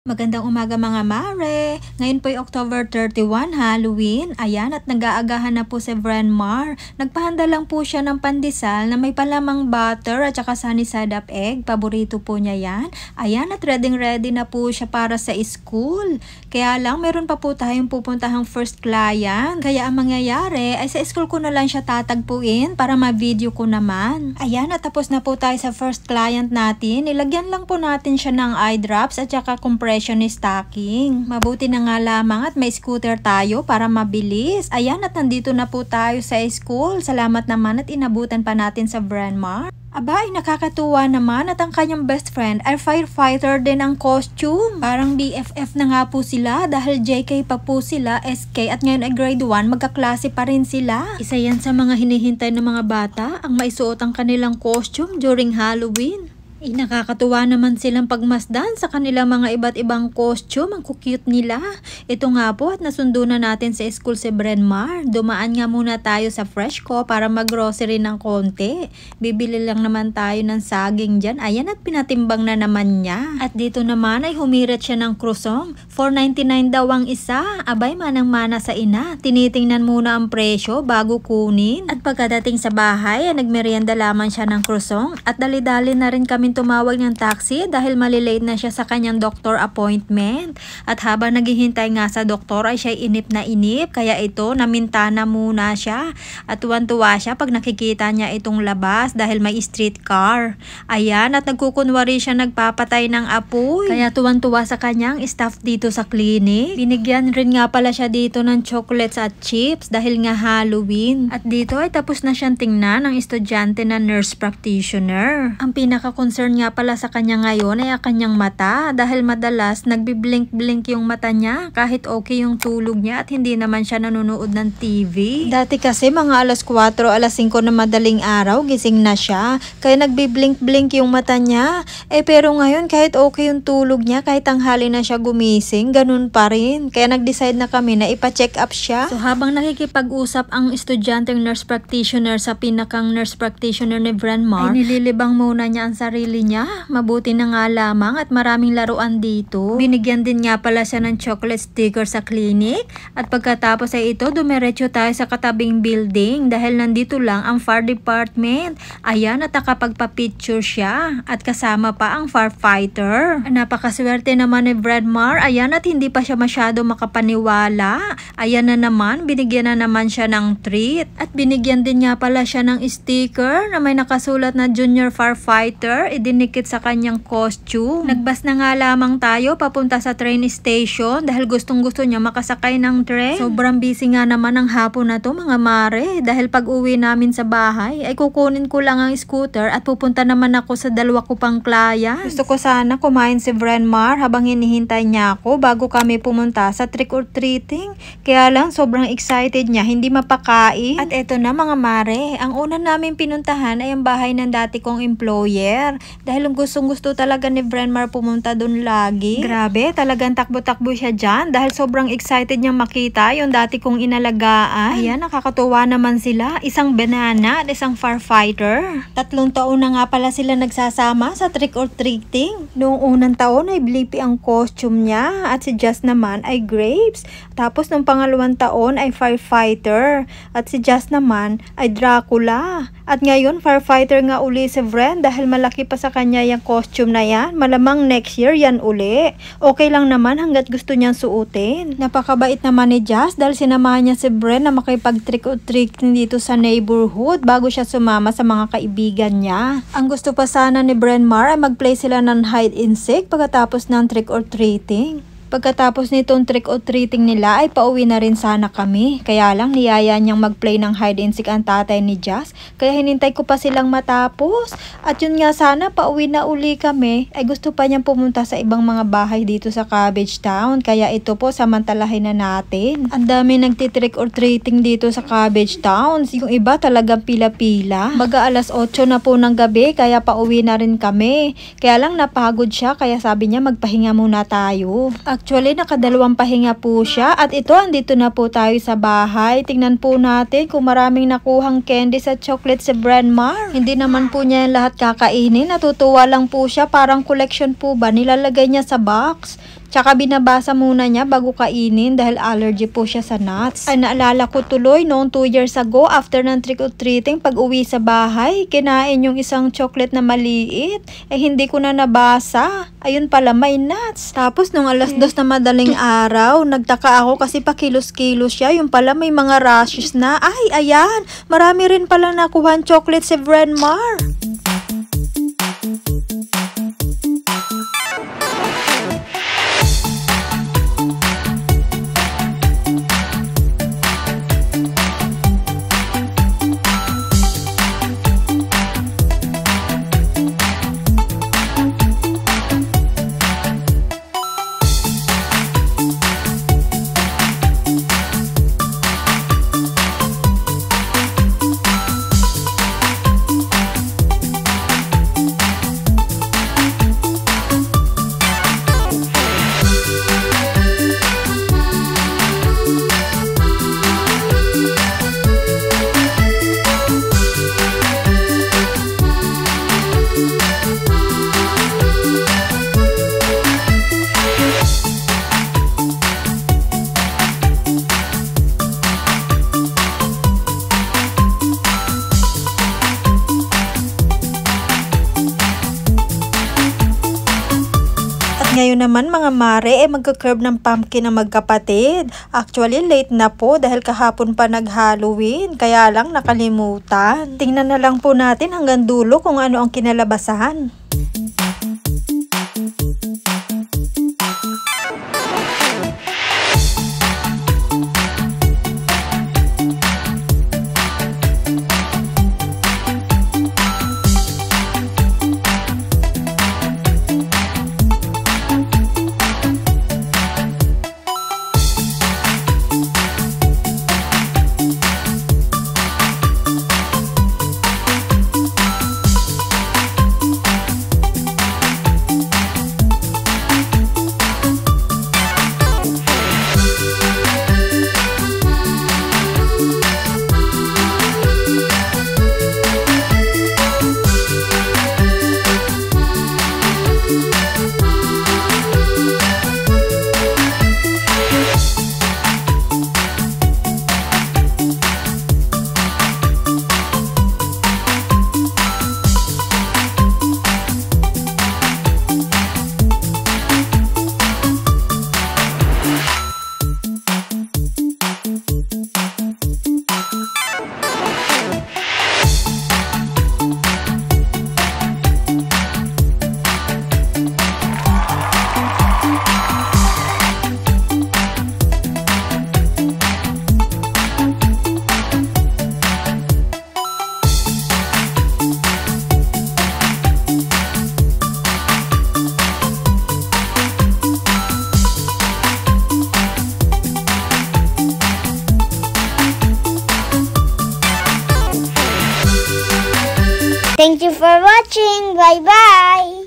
Magandang umaga mga mare! Ngayon po ay October 31, Halloween. Ayan, at nag-aagahan na po si Vrenmar. Nagpahanda lang po siya ng pandesal na may palamang butter at saka sunny side up egg. Paborito po niya yan. Ayan, at ready na po siya para sa school. Kaya lang, meron pa po tayong pupuntahang first client. Kaya ang mangyayari ay sa school ko na lang siya tatagpuin para ma-video ko naman. Ayan, at tapos na po tayo sa first client natin. Ilagyan lang po natin siya ng eye drops at saka compression ni stocking. Mabuti na nga lamang at may scooter tayo para mabilis. Ayan, at nandito na po tayo sa school. Salamat naman at inabutan pa natin sa Vrenmar. Aba, ay nakakatuwa naman at ang kanyang best friend ay firefighter din ang costume. Parang BFF na nga po sila dahil JK pa po sila, SK, at ngayon ay grade 1, magkaklase pa rin sila. Isa yan sa mga hinihintay ng mga bata, ang maisuot ang kanilang costume during Halloween. Nakakatuwa naman silang pagmasdan sa kanilang mga iba't ibang costume. Ang cute nila. Ito nga po at nasundo na natin sa school si Vrenmar. Dumaan nga muna tayo sa Freshco para mag-grocery ng konti. Bibili lang naman tayo ng saging dyan. Ayan, at pinatimbang na naman niya. At dito naman ay humirit siya ng krusong. 4.99 daw ang isa. Abay, manang-mana sa ina. Tinitingnan muna ang presyo bago kunin. At pagkadating sa bahay ay nagmerienda lamang siya ng krusong. At dali-dali na rin kami tumawag ng taxi dahil malilate na siya sa kanyang doctor appointment. At habang naghihintay nga sa doktor ay siya inip na inip, kaya ito namintana muna siya. At tuwan-tuwa siya pag nakikita niya itong labas dahil may street car. Ayan, at nagkukunwari siya nagpapatay ng apoy. Kaya tuwan-tuwa sa kanyang staff dito sa clinic. Binigyan rin nga pala siya dito ng chocolates at chips dahil nga Halloween. At dito ay tapos na siyang tingnan ng estudyante na nurse practitioner. Ang pinaka-concern nga pala sa kanya ngayon ay ang kanyang mata dahil madalas nagbiblink-blink yung mata niya kahit okay yung tulog niya at hindi naman siya nanonood ng TV. Dati kasi mga alas 4, alas 5 na madaling araw gising na siya kaya nagbiblink-blink yung mata niya. Pero ngayon kahit okay yung tulog niya, kahit tanghali na siya gumising, ganun pa rin. Kaya nag-decide na kami na ipa-check up siya. So habang nakikipag-usap ang estudyanteng nurse practitioner sa pinakang nurse practitioner ni Vrenmar, ay nililibang muna niya ang sarili niya. Mabuti na nga lamang at maraming laruan dito. Binigyan din nga pala siya ng chocolate sticker sa clinic at pagkatapos ay ito dumiretso tayo sa katabing building dahil nandito lang ang fire department. Ayan, at nakapagpa-picture siya at kasama pa ang firefighter. Napakaswerte naman ni Vrenmar. Ayan, at hindi pa siya masyado makapaniwala. Ayan na naman, binigyan na naman siya ng treat at binigyan din nga pala siya ng sticker na may nakasulat na junior firefighter dinikit sa kanyang costume. Nagbas na nga lamang tayo papunta sa train station dahil gustong-gusto niya makasakay ng train. Sobrang busy nga naman ang hapon na to mga mare dahil pag uwi namin sa bahay ay kukunin ko lang ang scooter at pupunta naman ako sa dalawa ko pang client. Gusto ko sana kumain si Vrenmar habang hinihintay niya ako bago kami pumunta sa trick or treating. Kaya lang sobrang excited niya, hindi mapakain. At eto na mga mare, ang una namin pinuntahan ay ang bahay ng dati kong employer. Dahil gustong-gusto talaga ni Vrenmar pumunta doon lagi. Grabe, talagang takbo-takbo siya dyan dahil sobrang excited niyang makita yung dati kong inalagaan. Ayan, nakakatuwa naman sila. Isang banana at isang firefighter. 3 taon na nga pala sila nagsasama sa trick or treating. Noong unang taon ay Blippi ang costume niya at si Jazz naman ay grapes. Tapos noong pangalawang taon ay firefighter at si Jazz naman ay Dracula. At ngayon firefighter nga uli si Vren dahil malaki pa sa kanya yung costume na yan. Malamang next year yan uli. Okay lang naman hanggat gusto niyang suotin. Napakabait naman ni Jazz dahil sinamahan niya si Vren na makipag-trick or treating dito sa neighborhood bago siya sumama sa mga kaibigan niya. Ang gusto pa sana ni Vrenmar ay mag-play sila ng hide and seek pagkatapos ng trick or treating. Pagkatapos nitong trick or treating nila ay pauwi na rin sana kami. Kaya lang niyaya niyang mag-play ng hide and seek ang tatay ni Jazz. Kaya hinintay ko pa silang matapos. At yun nga sana pauwi na uli kami. Ay gusto pa niyang pumunta sa ibang mga bahay dito sa Cabbage Town. Kaya ito po samantalahin na natin. Ang dami nagtitrick or treating dito sa Cabbage Town. Yung iba talagang pila-pila. Baga alas 8 na po ng gabi kaya pauwi na rin kami. Kaya lang napagod siya kaya sabi niya magpahinga muna tayo. Actually, nakadalawang pahinga po siya. At ito, andito na po tayo sa bahay. Tingnan po natin kung maraming nakuhang candies at chocolate si Vrenmar. Hindi naman po niya yung lahat kakainin. Natutuwa lang po siya. Parang collection po ba? Nilalagay niya sa box. Tsaka binabasa muna niya bago kainin dahil allergy po siya sa nuts. Ay, naalala ko tuloy noong 2 years ago after ng trick or treating, pag uwi sa bahay, kinain yung isang chocolate na maliit. Eh, hindi ko na nabasa. Ayun pala, may nuts. Tapos nung alas 2 na madaling araw, nagtaka ako kasi pakilos-kilos siya. Yung pala may mga rashes na. Ay, ayan. Marami rin pala nakuhan chocolate si Vrenmar. Ngayon naman mga mare, magka-curve ng pumpkin ng magkapatid. Actually, late na po dahil kahapon pa nag-Halloween. Kaya lang nakalimutan. Tingnan na lang po natin hanggang dulo kung ano ang kinalabasan. Thank you for watching. Bye-bye.